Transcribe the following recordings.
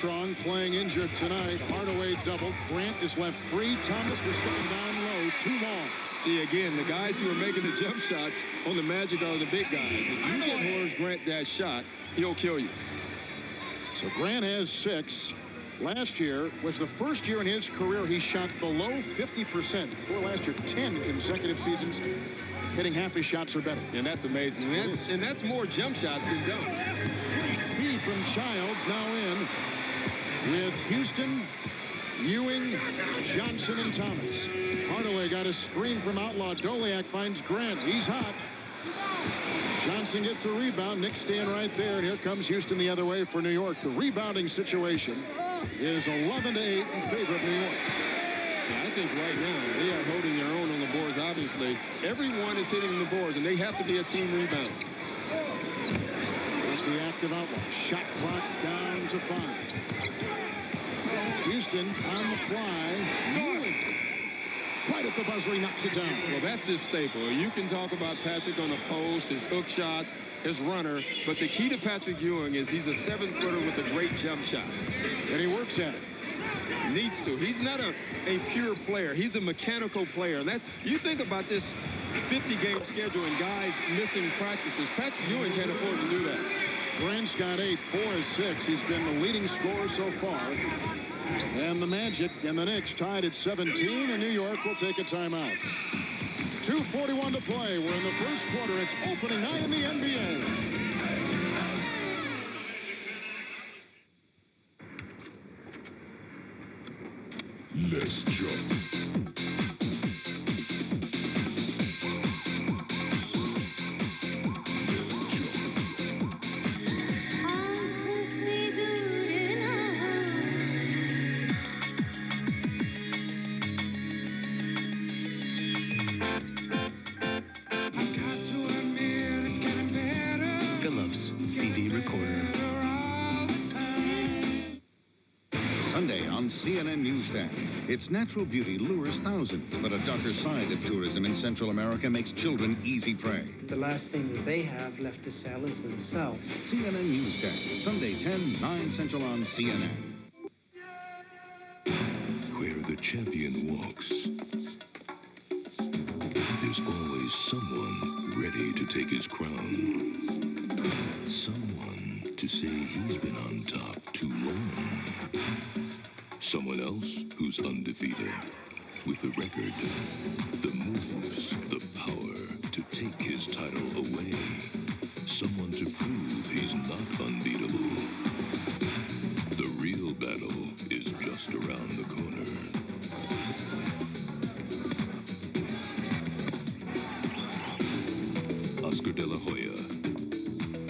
Armstrong playing injured tonight. Hardaway doubled. Grant is left free. Thomas was stepping down low. 2 long. See, again, the guys who are making the jump shots on the Magic are the big guys. If you get Horace Grant that shot, he'll kill you. So Grant has 6. Last year was the first year in his career he shot below 50%. Before last year, 10 consecutive seasons hitting half his shots or better. And that's amazing. And that's more jump shots than dunks. Great feed from Childs, now in with Houston, Ewing, Johnson, and Thomas. Hardaway got a screen from Outlaw. Doliak finds Grant. He's hot. Johnson gets a rebound. Knicks staying right there. And here comes Houston the other way for New York. The rebounding situation is 11-8 in favor of New York. Yeah, I think right now they are holding their own on the boards, obviously. Everyone is hitting the boards, and they have to be a team rebound. There's the active Outlaw. Shot clock down to 5. Houston on the fly. Ewing. Right at the buzzer, he knocks it down. Well, that's his staple. You can talk about Patrick on the post, his hook shots, his runner, but the key to Patrick Ewing is he's a 7-footer with a great jump shot. And he works at it. Needs to. He's not a pure player. He's a mechanical player. And that, you think about this 50-game schedule and guys missing practices. Patrick Ewing can't afford to do that. Grant's got 8, 4 is 6. He's been the leading scorer so far. And the Magic and the Knicks tied at 17, and New York will take a timeout. 2:41 to play. We're in the first quarter. It's opening night in the NBA. Let's jump. Sunday on CNN Newsstand. Its natural beauty lures thousands, but a darker side of tourism in Central America makes children easy prey. The last thing that they have left to sell is themselves. CNN Newsstand, Sunday 10, 9 Central on CNN. Where the champion walks, there's always someone ready to take his crown. Someone to say he's been on top too long. Someone else who's undefeated, with the record, the moves, the power to take his title away. Someone to prove he's not unbeatable. The real battle is just around the corner. Oscar De La Hoya,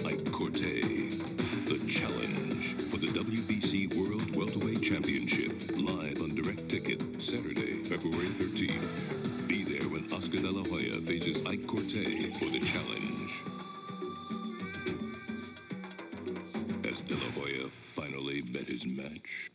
Ike Cortez, the challenge for the WBC World Welterweight Championship, live on Direct Ticket, Saturday, February 13th. Be there when Oscar De La Hoya faces Ike Cortez for the challenge. As De La Hoya finally met his match.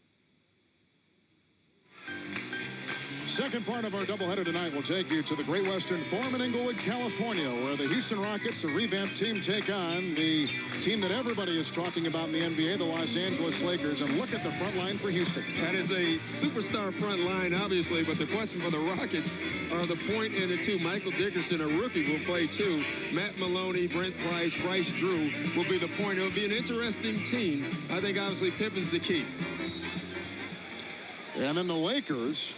Second part of our doubleheader tonight will take you to the Great Western Forum in Inglewood, California, where the Houston Rockets, the revamped team, take on the team that everybody is talking about in the NBA, the Los Angeles Lakers. And look at the front line for Houston. That is a superstar front line, obviously, but the question for the Rockets are the point and the 2. Michael Dickerson, a rookie, will play 2. Matt Maloney, Brent Price, Bryce Drew will be the point. It'll be an interesting team. I think, obviously, Pippen's the key. And then the Lakers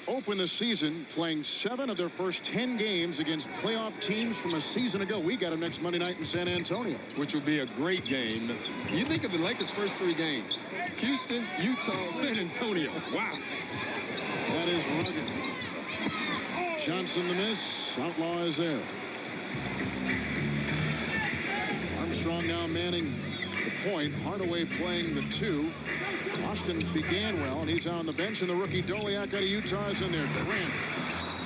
open the season playing 7 of their first 10 games against playoff teams from a season ago. We got them next Monday night in San Antonio. Which will be a great game. You think of the Lakers' first 3 games. Houston, Utah, San Antonio. Wow. That is rugged. Johnson the miss. Outlaw is there. Armstrong now manning the point. Hardaway playing the 2. Austin began well, and he's on the bench, and the rookie Doliak out of Utah is in there. Grant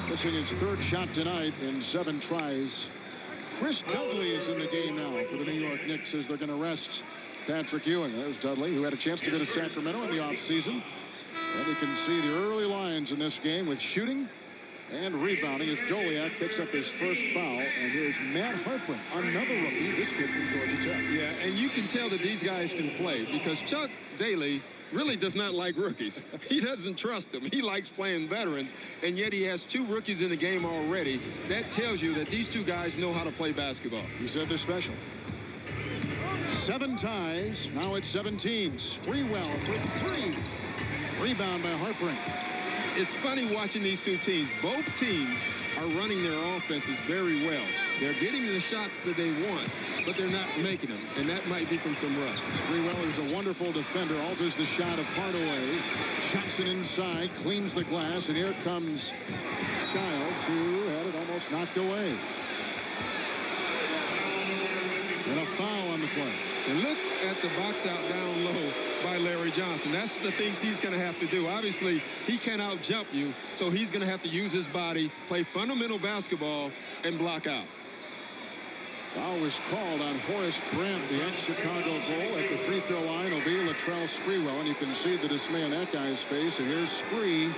missing his 3rd shot tonight in 7 tries. Chris Dudley is in the game now for the New York Knicks as they're going to rest Patrick Ewing. There's Dudley, who had a chance to go to Sacramento in the offseason. And you can see the early lines in this game with shooting and rebounding as Doliak picks up his first foul. And here's Matt Harprin, another rookie, this kid from Georgia Tech. Yeah, and you can tell that these guys can play because Chuck Daly really does not like rookies. He doesn't trust them. He likes playing veterans, and yet he has 2 rookies in the game already. That tells you that these 2 guys know how to play basketball. He said they're special. 7 ties. Now it's 17. Sprewell for 3. Rebound by Harpering. It's funny watching these 2 teams. Both teams are running their offenses very well. They're getting the shots that they want, but they're not making them, and that might be from some rust. Sprewell is a wonderful defender, alters the shot of Hardaway. Jackson inside, cleans the glass, and here comes Childs, who had it almost knocked away. And a foul on the play. And look at the box out down low by Larry Johnson. That's the things he's going to have to do. Obviously, he can't out-jump you, so he's going to have to use his body, play fundamental basketball, and block out. Foul was called on Horace Grant, the ex-Chicago Bull. At the free throw line will be Latrell Sprewell, and you can see the dismay on that guy's face. And here's Spree,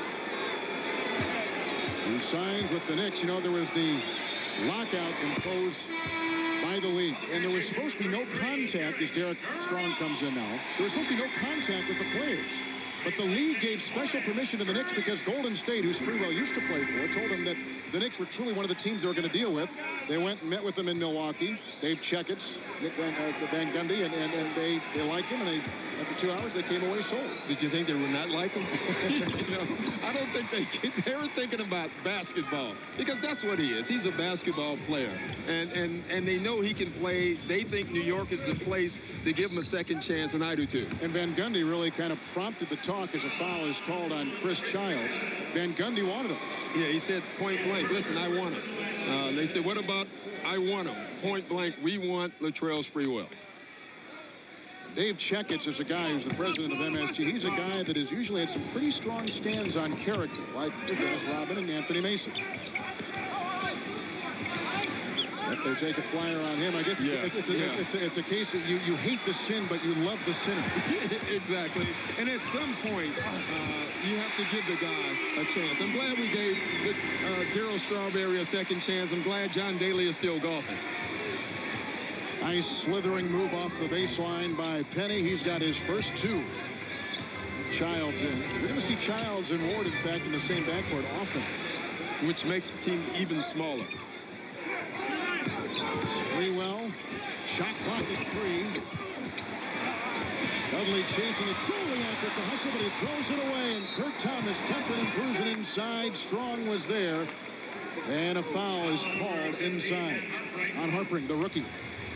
who signs with the Knicks. You know, there was the lockout imposed by the league, and there was supposed to be no contact as Derek Strong comes in now. There was supposed to be no contact with the players. But the league gave special permission to the Knicks because Golden State, who Sprewell used to play for, told them that the Knicks were truly one of the teams they were going to deal with. They went and met with them in Milwaukee. Dave Checketts, Van Gundy, and they liked him, and after 2 hours, they came away sold. Did you think they would not like him? You know, I don't think they were thinking about basketball, because that's what he is. He's a basketball player, and they know he can play. They think New York is the place to give him a second chance, and I do too. And Van Gundy really kind of prompted the talk as a foul is called on Chris Childs. Van Gundy wanted him. Yeah, he said point blank, listen, I want him. They said, what about I want him? Point blank, we want Latrell Sprewell. Dave Checketts is a guy who's the president of MSG. He's a guy that has usually had some pretty strong stands on character, like Dennis Rodman and Anthony Mason. If they take a flyer on him, I guess it's a case that you hate the sin, but you love the sinner. Exactly. And at some point, you have to give the guy a chance. I'm glad we gave Darryl Strawberry a second chance. I'm glad John Daly is still golfing. Nice slithering move off the baseline by Penny. He's got his first 2. Childs in. We're going to see Childs and Ward, in fact, in the same backcourt often. Which makes the team even smaller. Sprewell, shot clock at 3. Dudley chasing it. Doliak with the hustle, but he throws it away. And Kurt Thomas pumping and cruising inside. Strong was there. And a foul is called inside on Harpering, the rookie.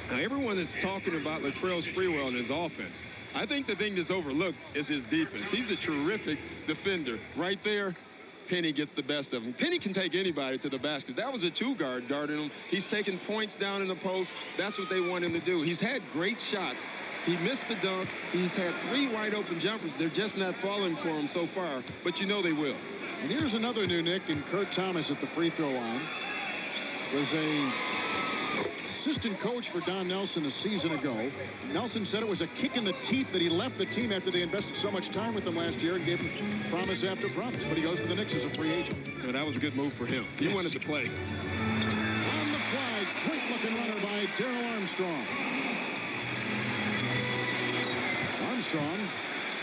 Now, everyone is talking about Latrell Sprewell and his offense. I think the thing that's overlooked is his defense. He's a terrific defender. Right there, Penny gets the best of him. Penny can take anybody to the basket. That was a 2-guard guarding him. He's taking points down in the post. That's what they want him to do. He's had great shots. He missed the dunk. He's had 3 wide-open jumpers. They're just not falling for him so far, but you know they will. And here's another new Nick, and Kurt Thomas at the free throw line was a assistant coach for Don Nelson a season ago. Nelson said it was a kick in the teeth that he left the team after they invested so much time with him last year and gave him promise after promise. But he goes to the Knicks as a free agent. Well, that was a good move for him. He wanted to play. On the fly, great-looking runner by Darryl Armstrong. Armstrong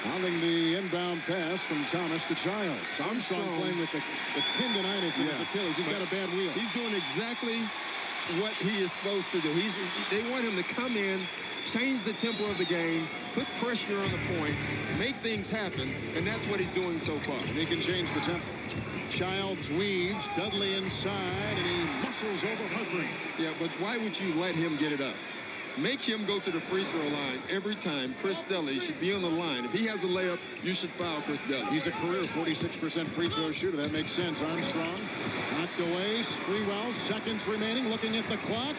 pounding the inbound pass from Thomas to Childs. Armstrong playing with the tendonitis in his Achilles. He's got a bad wheel. He's doing exactly what he is supposed to do. They want him to come in, change the tempo of the game, put pressure on the points, make things happen, and that's what he's doing so far. And he can change the tempo. Childs weaves, Dudley inside, and he muscles over Harpering. Yeah, but why would you let him get it up? Make him go to the free throw line every time. Chris Dudley should be on the line. If he has a layup, you should foul Chris Dudley. He's a career 46% free throw shooter. That makes sense. Armstrong knocked away. Sprewell, seconds remaining, looking at the clock.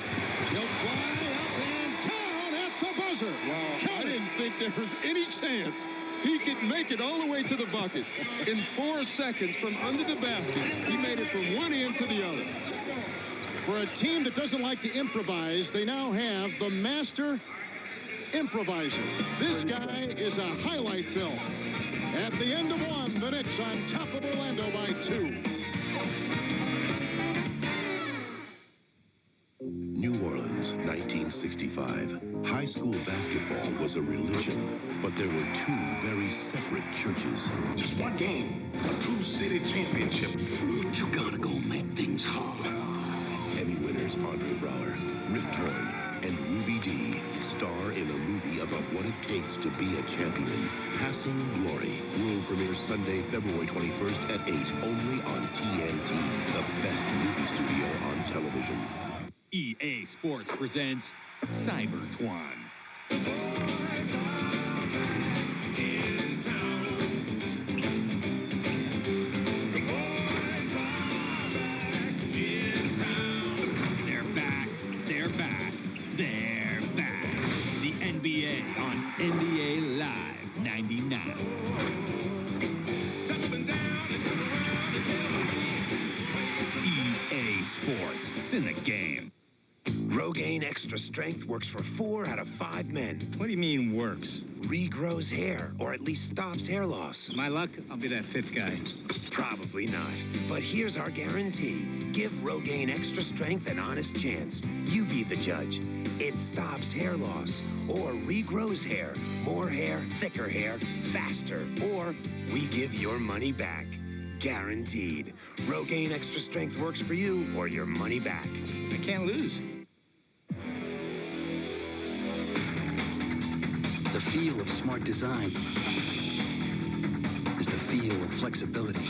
He'll fly up and down at the buzzer. Wow, Count I it. didn't think there was any chance he could make it all the way to the bucket. In 4 seconds from under the basket, he made it from one end to the other. For a team that doesn't like to improvise, they now have the master improviser. This guy is a highlight film. At the end of 1, the Knicks on top of Orlando by 2. New Orleans, 1965. 1985, high school basketball was a religion, but there were two very separate churches. Just one game, a true city championship. You gotta go make things hard. Emmy winners Andre Brower, Rip Torn, and Ruby Dee star in a movie about what it takes to be a champion. Passing Glory. World premiere Sunday, February 21st at 8, only on TNT, the best movie studio on television. EA Sports presents Cybertron. They're back. The NBA on NBA Live 99. EA Sports. It's in the game. Rogaine Extra Strength works for 4 out of 5 men. What do you mean works? Regrows hair, or at least stops hair loss. My luck, I'll be that 5th guy. Probably not. But here's our guarantee. Give Rogaine Extra Strength an honest chance. You be the judge. It stops hair loss, or regrows hair, more hair, thicker hair, faster, or we give your money back. Guaranteed. Rogaine Extra Strength works for you, or your money back. I can't lose. The feel of smart design is the feel of flexibility.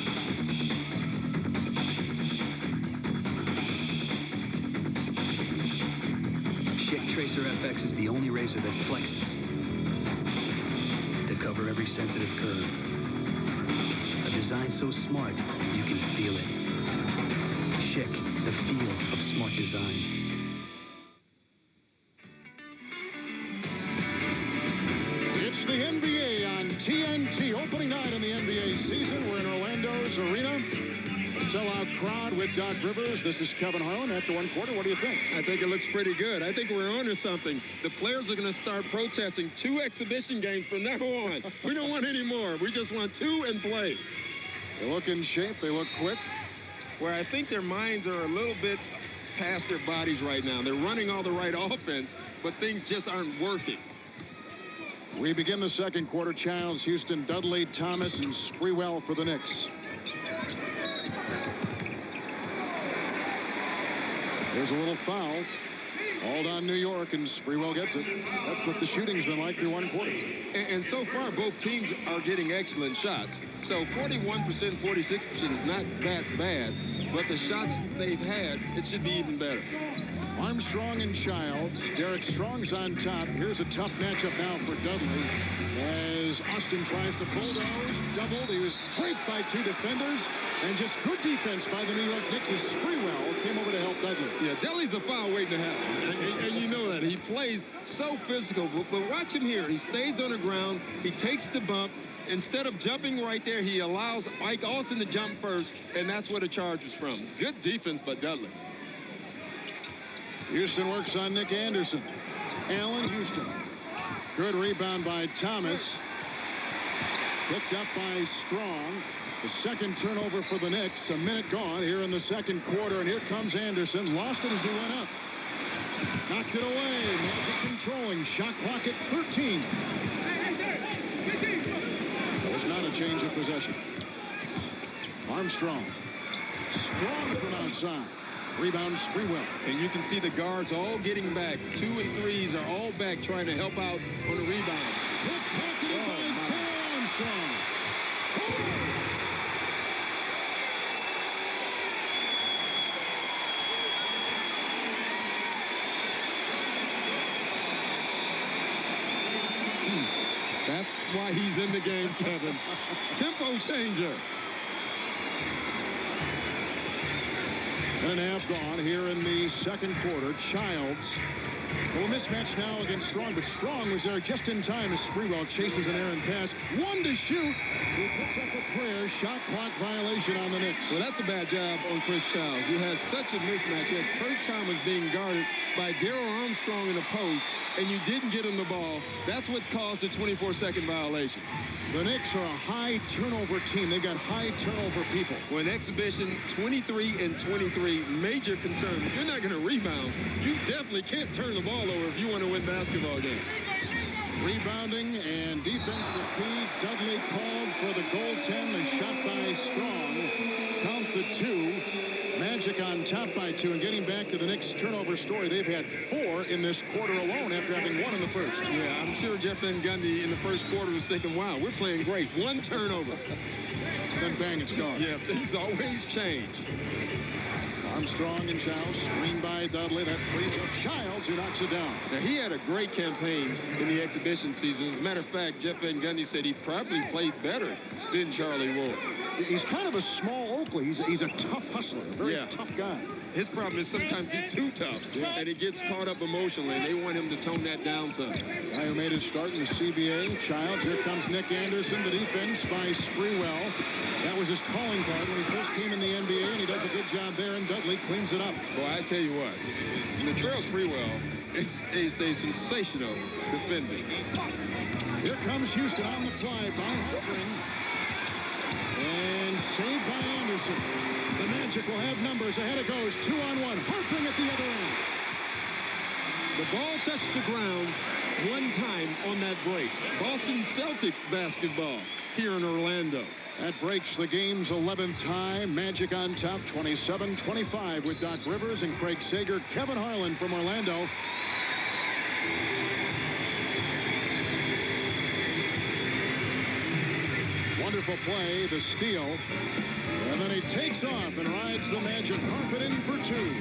Schick Tracer FX is the only razor that flexes to cover every sensitive curve. A design so smart, you can feel it. Schick, the feel of smart design. It's the NBA on TNT. Opening night in the NBA season. We're in Orlando's arena. A sellout crowd with Doc Rivers. This is Kevin Harlan after one quarter. What do you think? I think it looks pretty good. I think we're on to something. The players are going to start protesting 2 exhibition games from now on. We don't want any more. We just want 2 and play. They look in shape. They look quick. Where I think their minds are a little bit past their bodies right now. They're running all the right offense, but things just aren't working. We begin the second quarter. Childs, Houston, Dudley, Thomas, and Sprewell for the Knicks. There's a little foul. Called on New York, and Sprewell gets it. That's what the shooting's been like through one quarter. And so far, both teams are getting excellent shots. So 41%, 46% is not that bad. But the shots they've had, it should be even better. Armstrong and Childs. Derek Strong's on top. Here's a tough matchup now for Dudley as Austin tries to bulldoze. Doubled. He was draped by 2 defenders. And just good defense by the New York Knicks as Sprewell came over to help Dudley. Yeah, Dudley's a foul waiting to happen. And you know that. He plays so physical. But watch him here. He stays on the ground. He takes the bump. Instead of jumping right there, he allows Mike Austin to jump first. And that's where the charge is from. Good defense by Dudley. Houston works on Nick Anderson. Allen, Houston. Good rebound by Thomas. Picked up by Strong. The second turnover for the Knicks. A minute gone here in the second quarter. And here comes Anderson. Lost it as he went up. Knocked it away. Magic controlling. Shot clock at 13. There's not a change of possession. Armstrong. Strong from outside. Rebound, Sprewell. And you can see the guards all getting back. 2 and 3s are all back trying to help out on the rebound. Good pocketed by Taylor Armstrong. That's why he's in the game, Kevin. Tempo changer. And a half gone here in the second quarter. Childs. A little mismatch now against Strong, but Strong was there just in time as Sprewell chases an errant pass. 1 to shoot. He puts up a prayer. Shot clock violation on the Knicks. Well, that's a bad job on Chris Childs. You had such a mismatch. You had Kurt Thomas being guarded by Darryl Armstrong in the post, and you didn't get him the ball. That's what caused the 24-second violation. The Knicks are a high turnover team. They've got high turnover people. Well, in exhibition, 23 and 23, major concern. If you're not going to rebound, you definitely can't turn turn the ball over if you want to win basketball games. Rebounding and defense repeat. Dudley called for the goaltend. The shot by Strong. Count the 2. Magic on top by 2. And getting back to the Knicks turnover story, they've had 4 in this quarter alone after having 1 in the first. Yeah, I'm sure Jeff Van Gundy in the first quarter was thinking, wow, we're playing great. 1 turnover. And then bang, it's gone. Yeah, things always change. Armstrong and Childs, screened by Dudley. That frees up Childs, who knocks it down. Now, he had a great campaign in the exhibition season. As a matter of fact, Jeff Van Gundy said he probably played better than Charlie Ward. He's kind of a small Oakley. He's a tough hustler, a very tough guy. His problem is sometimes he's too tough, and he gets caught up emotionally, and they want him to tone that down some. Guy who made his start in the CBA, Childs. Here comes Nick Anderson. The defense by Sprewell. That was his calling card when he first came in the NBA, and he does a good job there, and Dudley cleans it up. Boy, I tell you what, Latrell Sprewell is a sensational defender. Here comes Houston on the fly by Harpering. And saved by Anderson. The Magic will have numbers. Ahead it goes. 2-on-1. Harpering at the other end. The ball touched the ground 1 time on that break. Boston Celtics basketball here in Orlando. That breaks the game's 11th tie. Magic on top, 27-25 with Doc Rivers and Craig Sager. Kevin Harlan from Orlando. Wonderful play, the steal. And then he takes off and rides the Magic carpet in for 2.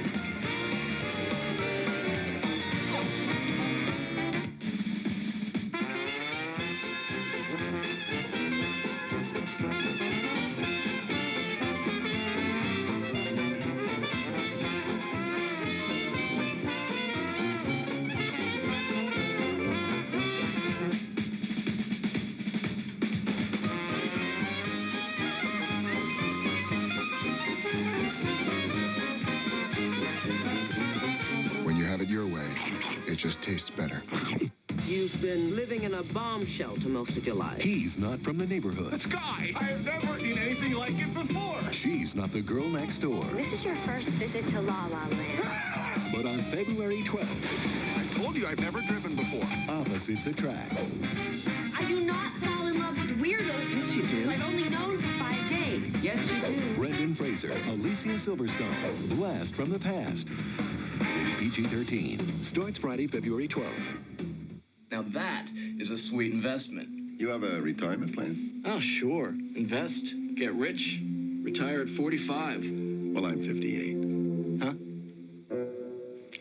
Your way, it just tastes better. You've been living in a bomb shelter most of your life. He's not from the neighborhood. But Sky, I have never seen anything like it before. She's not the girl next door. This is your first visit to La La Land. But on February 12th, I told you I've never driven before. opposites attract. I do not fall in love with weirdos. Yes, you do. I've only known for 5 days. Yes, you do. Brendan Fraser, Alicia Silverstone, Blast from the Past. PG-13. Starts Friday, February 12th. Now that is a sweet investment. You have a retirement plan? Oh, sure. Invest, get rich, retire at 45. Well, I'm 58. Huh?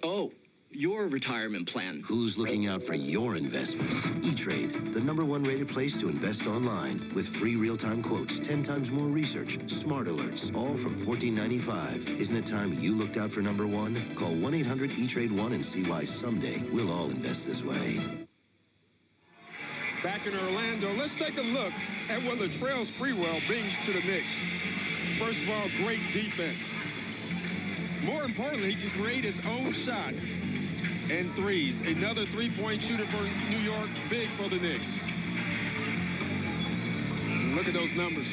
Oh, your retirement plan. Who's looking out for your investments? E-Trade, the #1 rated place to invest online with free real-time quotes, 10 times more research, smart alerts, all from $14.95. Isn't it time you looked out for #1? Call 1-800-E-TRADE-1 and see why someday we'll all invest this way. Back in Orlando, let's take a look at what Latrell Sprewell brings to the Knicks. First of all, great defense. More importantly, he can create his own shot and threes. Another three-point shooter for New York, big for the Knicks. Look at those numbers.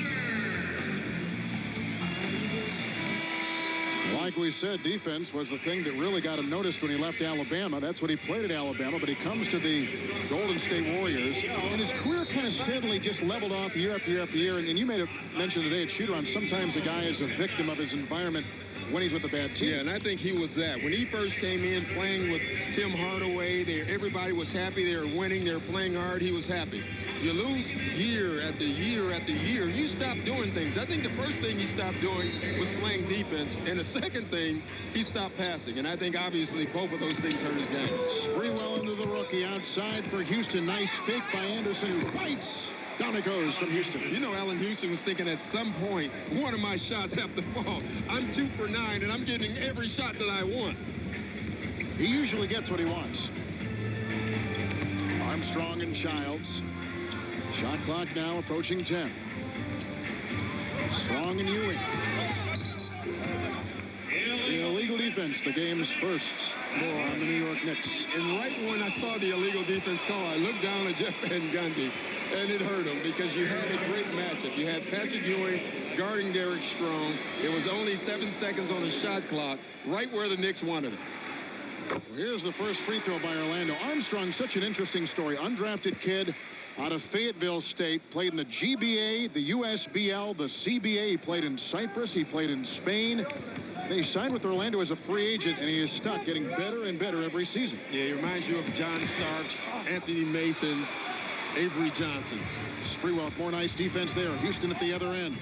Like we said, defense was the thing that really got him noticed when he left Alabama. That's what he played at Alabama, but he comes to the Golden State Warriors, and his career kind of steadily just leveled off year after year after year. And you made a mention today at shoot-around, sometimes a guy is a victim of his environment when he's with a bad team. Yeah, and I think he was that. When he first came in playing with Tim Hardaway, everybody was happy. They were winning. They were playing hard. He was happy. You lose year after year after year, you stop doing things. I think the first thing he stopped doing was playing defense, and the second thing, he stopped passing. And I think, obviously, both of those things hurt his game. Sprewell into the rookie outside for Houston. Nice fake by Anderson, who bites. Down it goes from Houston. You know, Allen Houston was thinking at some point, one of my shots have to fall. I'm 2 for 9, and I'm getting every shot that I want. He usually gets what he wants. Armstrong and Childs. Shot clock now approaching 10. Strong and Ewing. The illegal defense, the game's first more on the New York Knicks. And right when I saw the illegal defense call, I looked down at Jeff Van Gundy, and it hurt him because you had a great matchup. You had Patrick Ewing guarding Derek Strong. It was only 7 seconds on the shot clock, right where the Knicks wanted it. Here's the first free throw by Orlando. Armstrong, such an interesting story. Undrafted kid out of Fayetteville State. Played in the GBA, the USBL, the CBA. He played in Cyprus. He played in Spain. He signed with Orlando as a free agent, and he is stuck, getting better and better every season. Yeah, he reminds you of John Starks, Anthony Masons, Avery Johnsons. Sprewell, more nice defense there. Houston at the other end.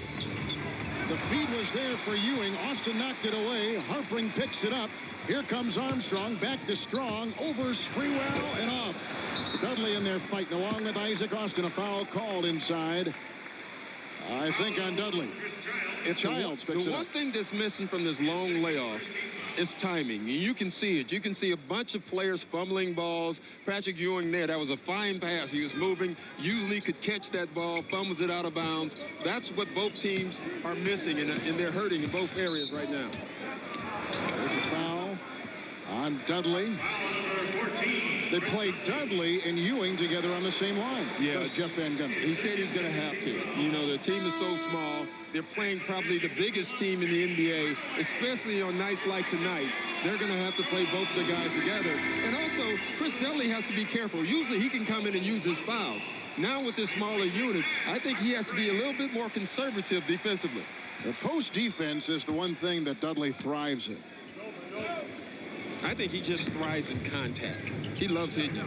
The feed was there for Ewing. Austin knocked it away. Harpring picks it up. Here comes Armstrong, back to Strong, over Sprewell and off. Dudley in there fighting along with Isaac Austin. A foul called inside, I think, on Dudley. Childs picks it The up. one thing that's missing from this long layoff is timing. And you can see it. You can see a bunch of players fumbling balls. Patrick Ewing there, that was a fine pass. He was moving, usually could catch that ball, fumbles it out of bounds. That's what both teams are missing, and they're hurting in both areas right now. There's a foul on Dudley. They played Dudley and Ewing together on the same line. Yeah, Does Jeff Van Gundy. He said he's going to have to. You know, the team is so small. They're playing probably the biggest team in the NBA, especially on nights like tonight. They're going to have to play both the guys together. And also, Chris Dudley has to be careful. Usually he can come in and use his fouls. Now with this smaller unit, I think he has to be a little bit more conservative defensively. The post defense is the one thing that Dudley thrives in. I think he just thrives in contact. He loves hitting.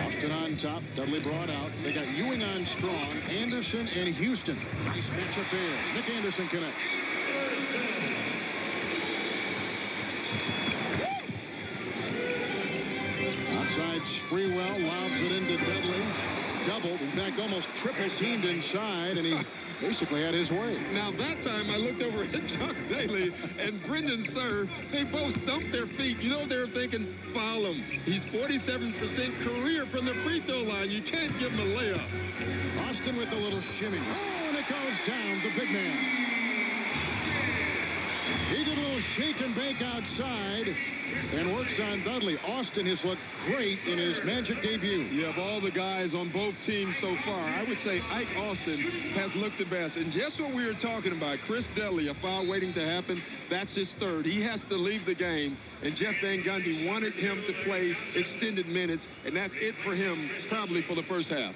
Austin on top. Dudley brought out. They got Ewing on Strong, Anderson, and Houston. Nice matchup there. Nick Anderson connects. Outside, Sprewell lobs it into Dudley. Doubled, in fact, almost triple teamed inside, and he basically had his way. Now that time I looked over at Chuck Daly and Brendan Sir. They both stumped their feet. You know, they were thinking, foul him. He's 47% career from the free throw line. You can't give him a layup. Austin with the little shimmy. Oh, and it goes down, the big man. He did a little shake and bake outside and works on Dudley. Austin has looked great in his Magic debut. Yeah, of all the guys on both teams so far, I would say Ike Austin has looked the best. And just what we were talking about, Chris Dudley, a foul waiting to happen, that's his third. He has to leave the game. And Jeff Van Gundy wanted him to play extended minutes, and that's it for him probably for the first half.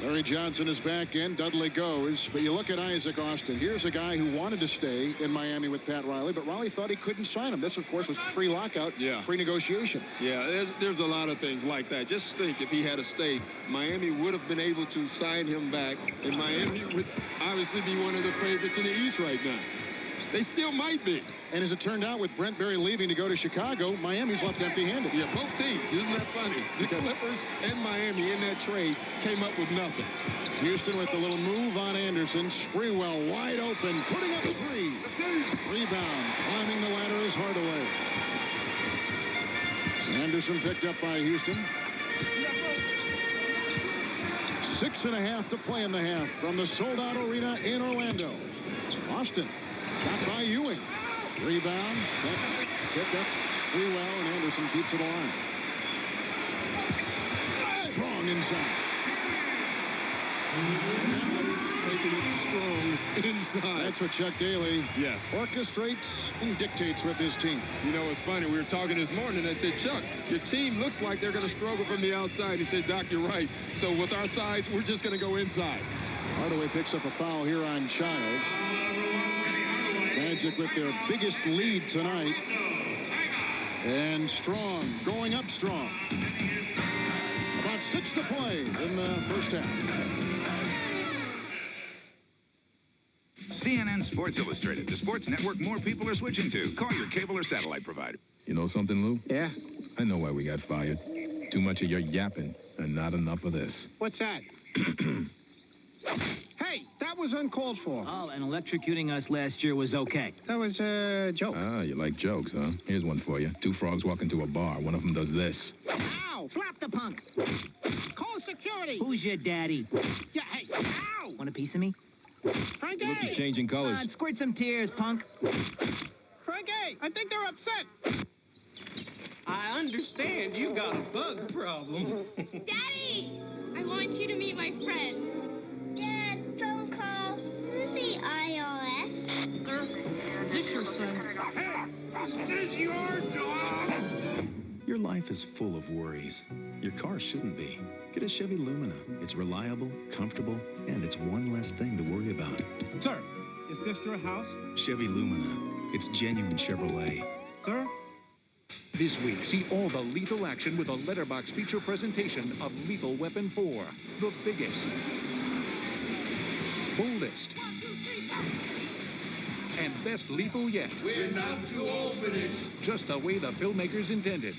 Larry Johnson is back in. Dudley goes. But you look at Isaac Austin. Here's a guy who wanted to stay in Miami with Pat Riley, but Riley thought he couldn't sign him. This, of course, was pre-lockout, pre-negotiation. Yeah, there's a lot of things like that. Just think, if he had stayed, Miami would have been able to sign him back, and Miami would obviously be one of the favorites in the East right now. They still might be. And as it turned out, with Brent Berry leaving to go to Chicago, Miami's left empty-handed. Yeah, both teams. Isn't that funny? The Clippers and Miami in that trade came up with nothing. Houston with a little move on Anderson. Sprewell wide open, putting up a three. Rebound, climbing the ladder is Hardaway. Anderson picked up by Houston. 6.5 to play in the half from the sold-out arena in Orlando. Austin got by Ewing. Rebound, picked up Sprewell, and Anderson keeps it alive. Strong inside. Taking it strong inside. That's what Chuck Daly orchestrates and dictates with his team. You know, it's funny. We were talking this morning. I said, Chuck, your team looks like they're going to struggle from the outside. He said, Doc, you're right. So with our size, we're just going to go inside. Hardaway picks up a foul here on Childs. Magic with their biggest lead tonight. And Strong going up strong. About 6 to play in the first half. CNN Sports Illustrated, the sports network more people are switching to. Call your cable or satellite provider. You know something, Lou? Yeah? I know why we got fired. Too much of your yapping and not enough of this. What's that? Hey, that was uncalled for. Oh, and electrocuting us last year was okay. That was a joke. Ah, you like jokes, huh? Here's one for you. Two frogs walk into a bar. One of them does this. Ow! Slap the punk! Call security! Who's your daddy? Yeah, hey, ow! Want a piece of me? Frankie! Look is changing colors. Come on, squirt some tears, punk. Frankie, I think they're upset. I understand you got a bug problem. Daddy! I want you to meet my friends. Dad, phone call. Who's the IRS? Sir, is this your Dickerson. Hey, is this your dog? Your life is full of worries. Your car shouldn't be. Get a Chevy Lumina. It's reliable, comfortable, and it's one less thing to worry about. Sir, is this your house? Chevy Lumina. It's genuine Chevrolet. Sir? This week, see all the lethal action with a letterbox feature presentation of Lethal Weapon 4. The biggest, boldest, and best lethal yet. We're not too old for this. Just the way the filmmakers intended.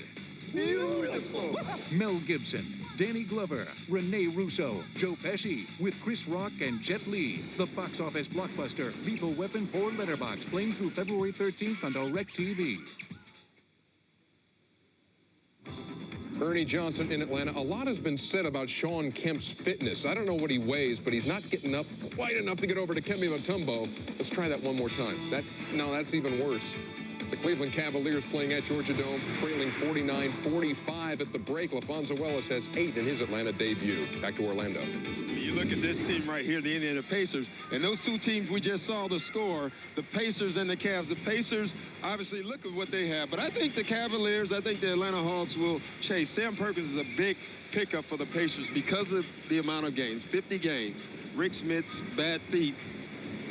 Beautiful. Mel Gibson, Danny Glover, Rene Russo, Joe Pesci, with Chris Rock and Jet Li. The box office blockbuster, Lethal Weapon 4 Letterbox, playing through February 13th on DirecTV. Ernie Johnson in Atlanta. A lot has been said about Sean Kemp's fitness. I don't know what he weighs, but he's not getting up quite enough to get over to Kembe Mutombo. Let's try that one more time. That's even worse. The Cleveland Cavaliers playing at Georgia Dome, trailing 49-45 at the break. LaFonso Ellis has 8 in his Atlanta debut. Back to Orlando. You look at this team right here, the Indiana Pacers, and those two teams we just saw the score, the Pacers and the Cavs. The Pacers, obviously, look at what they have. But I think the Cavaliers, I think the Atlanta Hawks will chase. Sam Perkins is a big pickup for the Pacers because of the amount of games, 50 games. Rick Smith's bad feet.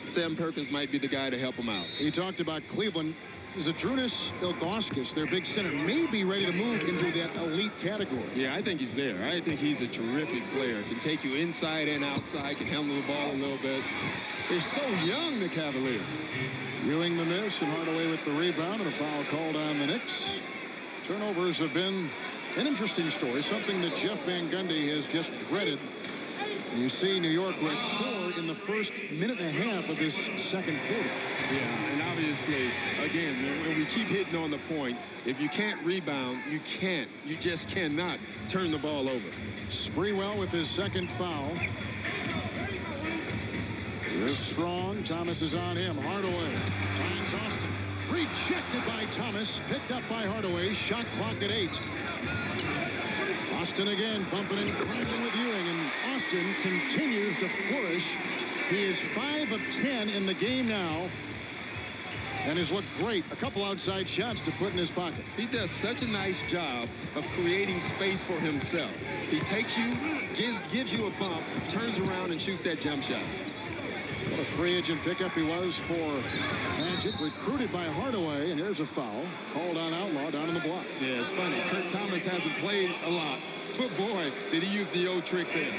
Sam Perkins might be the guy to help him out. He talked about Cleveland. Zadrunas Ilgauskas, their big center, may be ready to move into that elite category. Yeah, I think he's there. I think he's a terrific player. Can take you inside and outside, can handle the ball a little bit. They're so young, the Cavaliers. Ewing the miss and Hardaway with the rebound and a foul called on the Knicks. Turnovers have been an interesting story, something that Jeff Van Gundy has just dreaded. You see New York with 4 in the first minute and a half of this second quarter. Yeah, and obviously, again, when we keep hitting on the point, if you can't rebound, you just cannot turn the ball over. Sprewell with his second foul. Here's Strong. Thomas is on him. Hardaway finds Austin. Rejected by Thomas. Picked up by Hardaway. Shot clock at 8. Austin again bumping and grinding with Ewing, and Austin continues to flourish. He is 5 of 10 in the game now and has looked great. A couple outside shots to put in his pocket. He does such a nice job of creating space for himself. He takes you, gives you a bump, turns around and shoots that jump shot. What a free agent pickup he was for Magic, recruited by Hardaway, and here's a foul called on Outlaw down in the block. Yeah, it's funny. Kurt Thomas hasn't played a lot, but boy, did he use the old trick there.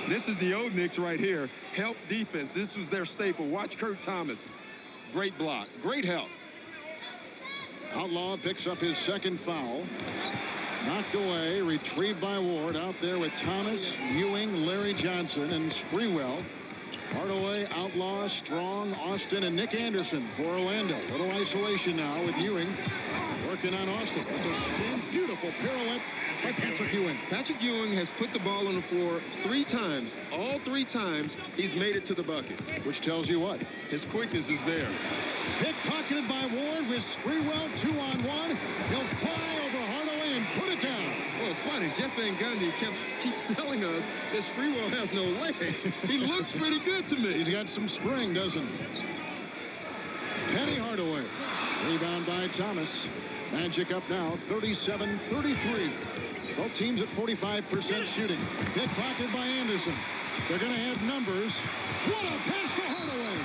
This is the old Knicks right here. Help defense. This was their staple. Watch Kurt Thomas. Great block. Great help. Outlaw picks up his second foul. Knocked away, retrieved by Ward. Out there with Thomas, Ewing, Larry Johnson, and Sprewell. Hardaway, Outlaw, Strong, Austin, and Nick Anderson for Orlando. Little isolation now with Ewing working on Austin. Beautiful pirouette by Patrick Ewing. Patrick Ewing has put the ball on the floor 3 times. All 3 times he's made it to the bucket. Which tells you what? His quickness is there. Pickpocketed by Ward with Sprewell 2-on-1. He'll fly over Hardaway and put it down. Well, it's funny. Jeff Van Gundy keeps telling us that Sprewell has no legs. He looks pretty good to me. He's got some spring, doesn't he? Penny Hardaway. Rebound by Thomas. Magic up now, 37-33. Both teams at 45% shooting. Pickpocketed by Anderson. They're going to have numbers. What a pass to Hardaway.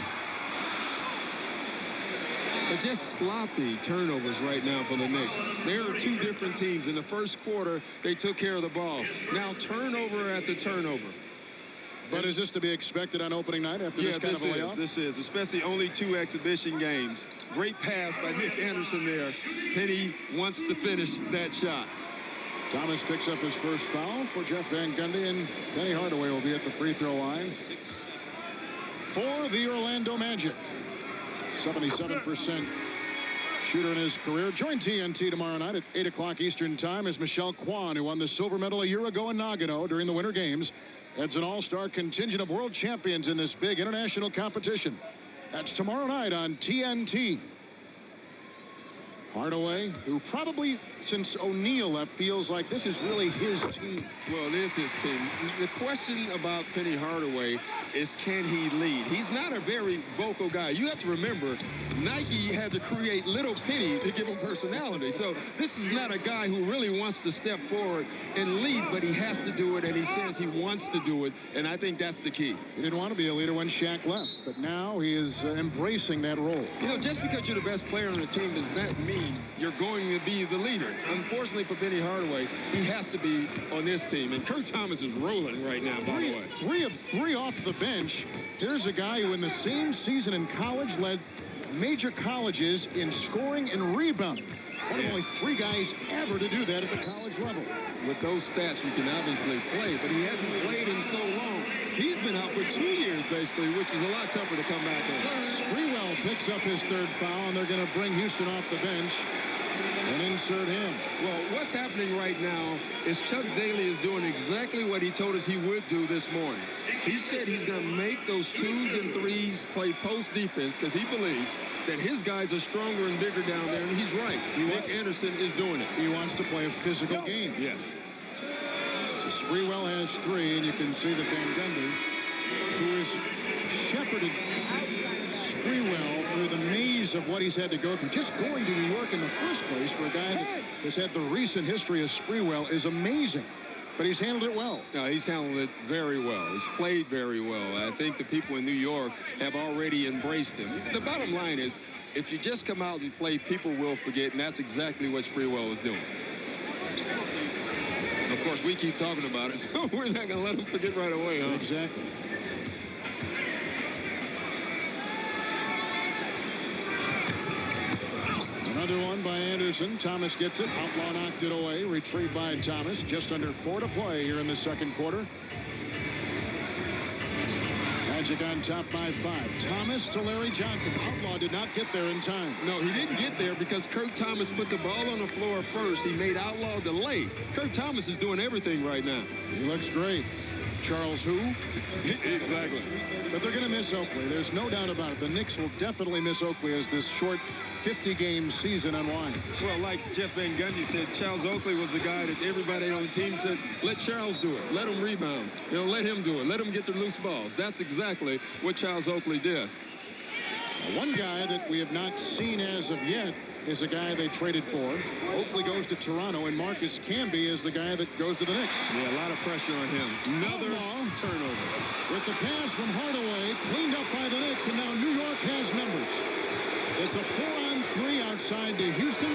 But just sloppy turnovers right now for the Knicks. There are 2 different teams. In the first quarter, they took care of the ball. Now turnover after turnover. But is this to be expected on opening night after this kind of a layoff? This is, especially only 2 exhibition games. Great pass by Nick Anderson there. Penny wants to finish that shot. Thomas picks up his first foul for Jeff Van Gundy, and Penny Hardaway will be at the free throw line. For the Orlando Magic. 77% shooter in his career. Join TNT tomorrow night at 8 o'clock Eastern Time as Michelle Kwan, who won the silver medal a year ago in Nagano during the Winter Games, adds an all-star contingent of world champions in this big international competition. That's tomorrow night on TNT. Hardaway, who probably since O'Neal left feels like this is really his team. Well, it is his team. The question about Penny Hardaway is, can he lead? He's not a very vocal guy. You have to remember, Nike had to create little Penny to give him personality. So this is not a guy who really wants to step forward and lead, but he has to do it, and he says he wants to do it, and I think that's the key. He didn't want to be a leader when Shaq left, but now he is embracing that role. You know, just because you're the best player on the team does not mean you're going to be the leader. Unfortunately for Penny Hardaway, he has to be on this team. And Kurt Thomas is rolling right now, by the way. 3 of 3 off the bench. Here's a guy who in the same season in college led major colleges in scoring and rebounding. One of only 3 guys ever to do that at the college level. With those stats, you can obviously play, but he hasn't played in so long. He's been out for 2 years, basically, which is a lot tougher to come back in. Sprewell picks up his 3rd foul, and they're going to bring Houston off the bench and insert him. Well, what's happening right now is Chuck Daly is doing exactly what he told us he would do this morning. He said he's going to make those 2s and 3s play post defense because he believes that his guys are stronger and bigger down there, and he's right. Nick Anderson is doing it. He wants to play a physical game. Yes. So Sprewell has 3, and you can see that Van Gundy, who has shepherded Sprewell through the maze of what he's had to go through. Just going to New York in the first place for a guy that has had the recent history of Sprewell is amazing. But he's handled it well. No, he's handled it very well. He's played very well. I think the people in New York have already embraced him. The bottom line is, if you just come out and play, people will forget, and that's exactly what Sprewell is doing. Of course, we keep talking about it, so we're not going to let him forget right away, huh? Exactly. Another one by Anderson. Thomas gets it. Outlaw knocked it away. Retrieved by Thomas. Just under 4 to play here in the second quarter. Magic on top by 5. Thomas to Larry Johnson. Outlaw did not get there in time. No, he didn't get there because Kurt Thomas put the ball on the floor first. He made Outlaw delay. Kurt Thomas is doing everything right now. He looks great. Charles who? Exactly. But they're going to miss Oakley. There's no doubt about it. The Knicks will definitely miss Oakley as this short 50-game season unwinds. Well, like Jeff Van Gundy said, Charles Oakley was the guy that everybody on the team said, let Charles do it. Let him rebound. You know, let him do it. Let him get the loose balls. That's exactly what Charles Oakley does. One guy that we have not seen as of yet is a guy they traded for. Oakley goes to Toronto, and Marcus Camby is the guy that goes to the Knicks. Yeah, a lot of pressure on him. Another turnover. With the pass from Hardaway, cleaned up by the Knicks, and now New York has numbers. It's a 4-on-3 outside to Houston.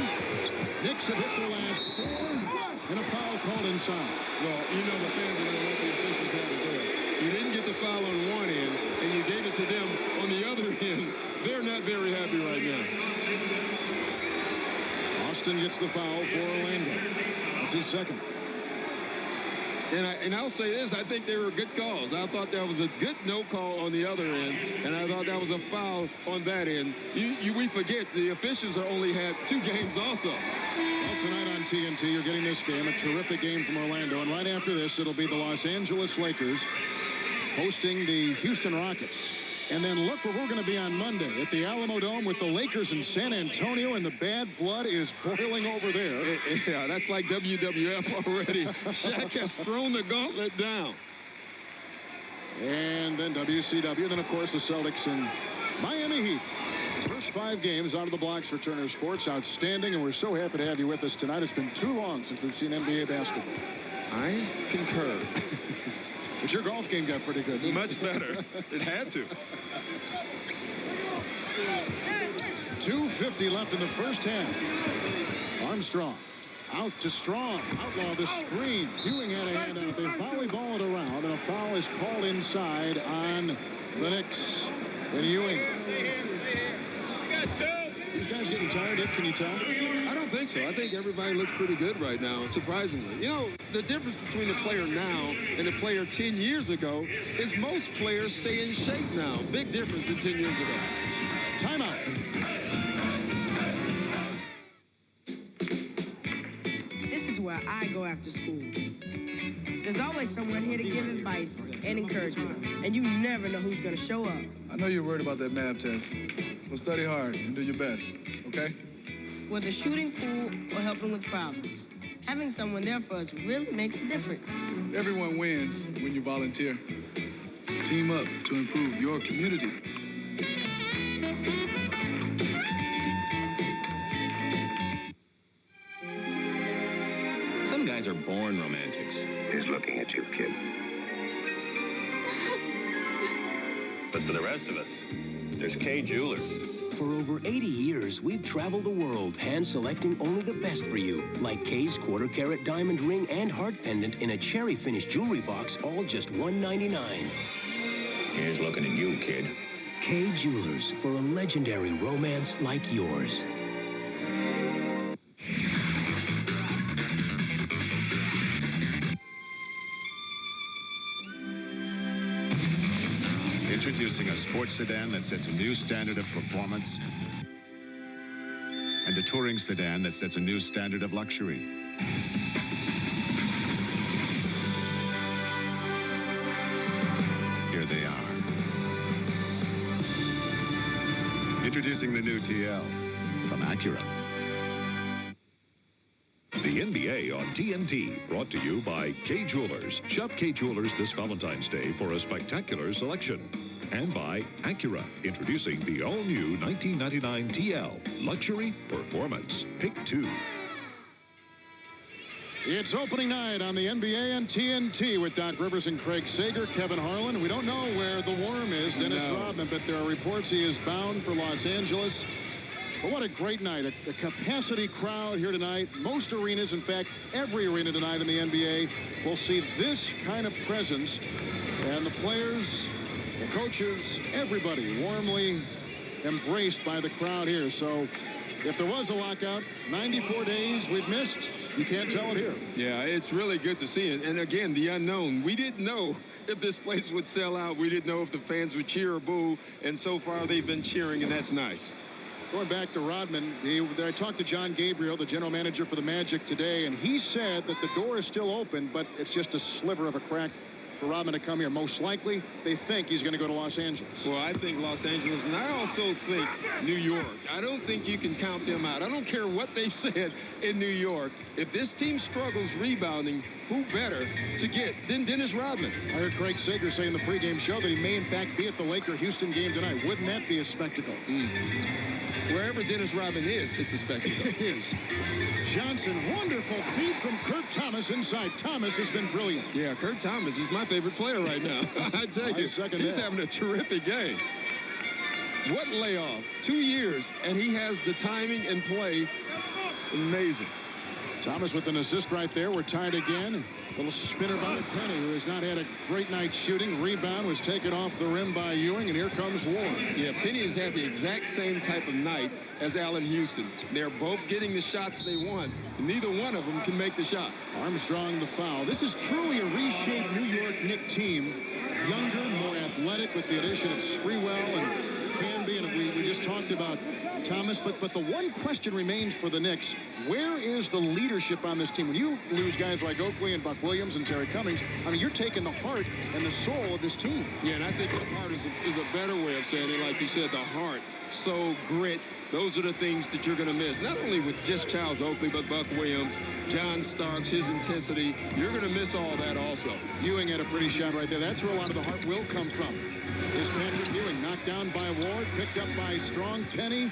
Knicks have hit their last 4, and a foul called inside. Well, you know the fans are going to let the officials have it there. You didn't get the foul on one end, and you gave it to them on the other end. They're not very happy right now. Austin gets the foul for Orlando. That's his 2nd. And I'll say this, I think they were good calls. I thought that was a good no call on the other end, and I thought that was a foul on that end. We forget the officials only had 2 games also. Well, tonight on TNT, you're getting this game, a terrific game from Orlando. And right after this, it'll be the Los Angeles Lakers hosting the Houston Rockets. And then look where we're going to be on Monday at the Alamo Dome with the Lakers in San Antonio, and the bad blood is boiling over there. Yeah, that's like WWF already. Shaq has thrown the gauntlet down. And then WCW, then of course the Celtics and Miami Heat. First 5 games out of the blocks for Turner Sports. Outstanding, and we're so happy to have you with us tonight. It's been too long since we've seen NBA basketball. I concur. But your golf game got pretty good. Much better. It had to. 2:50 left in the first half. Armstrong out to Strong. Outlaw the screen. Ewing had a hand out. They volleyball it around, and a foul is called inside on the Knicks. And Ewing. These guys getting tired, Ed, can you tell? I don't think so. I think everybody looks pretty good right now, surprisingly. You know, the difference between the player now and the player 10 years ago is most players stay in shape now. Big difference than 10 years ago. Timeout. This is where I go after school. There's always someone here to give advice and encouragement, and you never know who's going to show up. I know you're worried about that math test. Well, study hard and do your best, okay? Whether shooting pool or helping with problems, having someone there for us really makes a difference. Everyone wins when you volunteer. Team up to improve your community. Some guys are born romantics. He's looking at you, kid. But for the rest of us, there's Kay Jewelers. For over 80 years, we've traveled the world, hand-selecting only the best for you, like Kay's quarter-carat diamond ring and heart pendant in a cherry-finished jewelry box, all just $199. Here's looking at you, kid. Kay Jewelers, for a legendary romance like yours. Introducing a sports sedan that sets a new standard of performance and a touring sedan that sets a new standard of luxury. Here they are. Introducing the new TL from Acura. The NBA on TNT, brought to you by Kay Jewelers. Shop Kay Jewelers this Valentine's Day for a spectacular selection. And by Acura, introducing the all-new 1999 TL. Luxury, performance. Pick two. It's opening night on the NBA and TNT with Doc Rivers and Craig Sager, Kevin Harlan. We don't know where the worm is, Dennis Rodman, but there are reports he is bound for Los Angeles. But what a great night. A capacity crowd here tonight. Most arenas, in fact, every arena tonight in the NBA will see this kind of presence. And the players, the coaches, everybody warmly embraced by the crowd here. So if there was a lockout, 94 days we've missed, you can't tell it here. Yeah, it's really good to see it. And again, the unknown. We didn't know if this place would sell out. We didn't know if the fans would cheer or boo. And so far they've been cheering, and that's nice. Going back to Rodman, I talked to John Gabriel, the general manager for the Magic today, and he said that the door is still open, but it's just a sliver of a crack for Rodman to come here. Most likely, they think he's going to go to Los Angeles. Well, I think Los Angeles, and I also think New York. I don't think you can count them out. I don't care what they've said in New York. If this team struggles rebounding, who better to get than Dennis Rodman? I heard Craig Sager say in the pregame show that he may, in fact, be at the Laker-Houston game tonight. Wouldn't that be a spectacle? Wherever Dennis Rodman is, it's a spectacle. It is. Johnson, wonderful feed from Kurt Thomas inside. Thomas has been brilliant. Yeah, Kurt Thomas is my favorite player right now. I tell you, he's having a terrific game. What layoff? 2 years, and he has the timing and play. Amazing. Thomas with an assist right there. We're tied again. A little spinner by Penny, who has not had a great night shooting. Rebound was taken off the rim by Ewing, and here comes Ward. Yeah, Penny has had the exact same type of night as Allen Houston. They're both getting the shots they want. Neither one of them can make the shot. Armstrong the foul. This is truly a reshaped New York Knicks team. Younger, more athletic with the addition of Sprewell and Canby, and we just talked about Thomas, but the one question remains for the Knicks. Where is the leadership on this team? When you lose guys like Oakley and Buck Williams and Terry Cummings, I mean, you're taking the heart and the soul of this team. Yeah, and I think the heart is a better way of saying it. Like you said, the heart, soul, grit. Those are the things that you're going to miss. Not only with just Charles Oakley, but Buck Williams, John Starks, his intensity. You're going to miss all that also. Ewing had a pretty shot right there. That's where a lot of the heart will come from. Is Patrick Ewing knocked down by Ward, picked up by Strong. Penny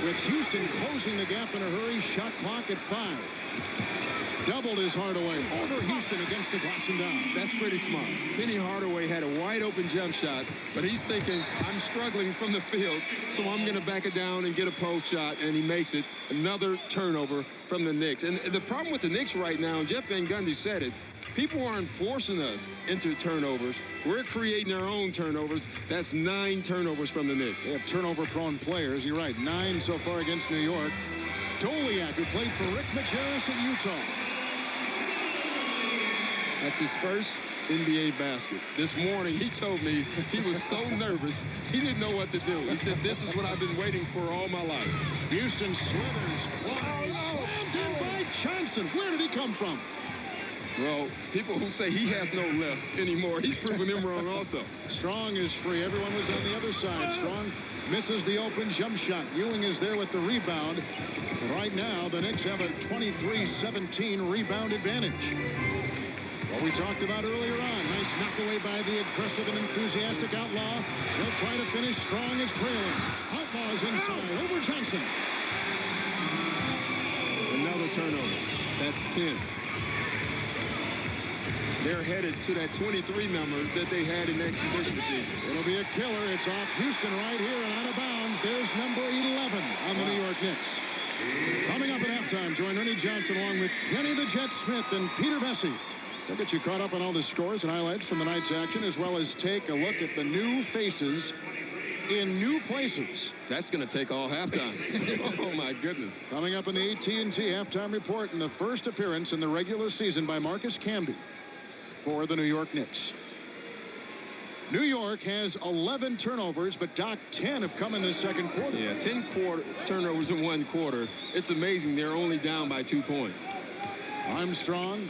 with Houston closing the gap in a hurry. Shot clock at 5. Doubled his Hardaway over Houston against the glass and down. That's pretty smart. Penny Hardaway had a wide open jump shot, but he's thinking, I'm struggling from the field, so I'm going to back it down and get a post shot, and he makes it. Another turnover from the Knicks. And the problem with the Knicks right now, and Jeff Van Gundy said it, people aren't forcing us into turnovers. We're creating our own turnovers. That's 9 turnovers from the Knicks. They have turnover-prone players. You're right, 9 so far against New York. Doliak, who played for Rick Majerus in Utah. That's his first NBA basket. This morning, he told me he was so nervous, he didn't know what to do. He said, this is what I've been waiting for all my life. Houston slithers, flies, slammed in by Johnson. Where did he come from? Well, people who say he has no left anymore, he's proven them wrong also. Strong is free. Everyone was on the other side. Strong misses the open jump shot. Ewing is there with the rebound. Right now, the Knicks have a 23-17 rebound advantage. What we talked about earlier on. Nice knock away by the aggressive and enthusiastic Outlaw. They'll try to finish. Strong is trailing. Outlaw's inside. Over Johnson. Another turnover. That's 10. They're headed to that 23 number that they had in the exhibition season. It'll be a killer. It's off Houston right here and out of bounds. There's number 11 on the New York Knicks. Coming up at halftime, join Ernie Johnson along with Kenny the Jet Smith and Peter Bessie. They'll get you caught up on all the scores and highlights from the night's action, as well as take a look at the new faces in new places. That's going to take all halftime. Oh, my goodness. Coming up in the AT&T halftime report, in the first appearance in the regular season by Marcus Camby for the New York Knicks. New York has 11 turnovers, but Doc, 10 have come in the second quarter. Yeah, 10 turnovers in one quarter. It's amazing they're only down by 2 points. Armstrong.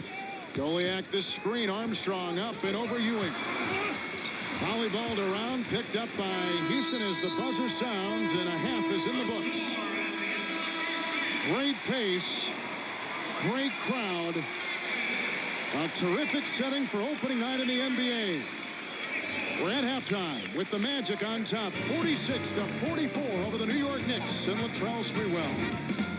Goliak the screen. Armstrong up and over Ewing. Volleyballed around, picked up by Houston as the buzzer sounds, and a half is in the books. Great pace, great crowd. A terrific setting for opening night in the NBA. We're at halftime with the Magic on top, 46-44 over the New York Knicks and Latrell Sprewell.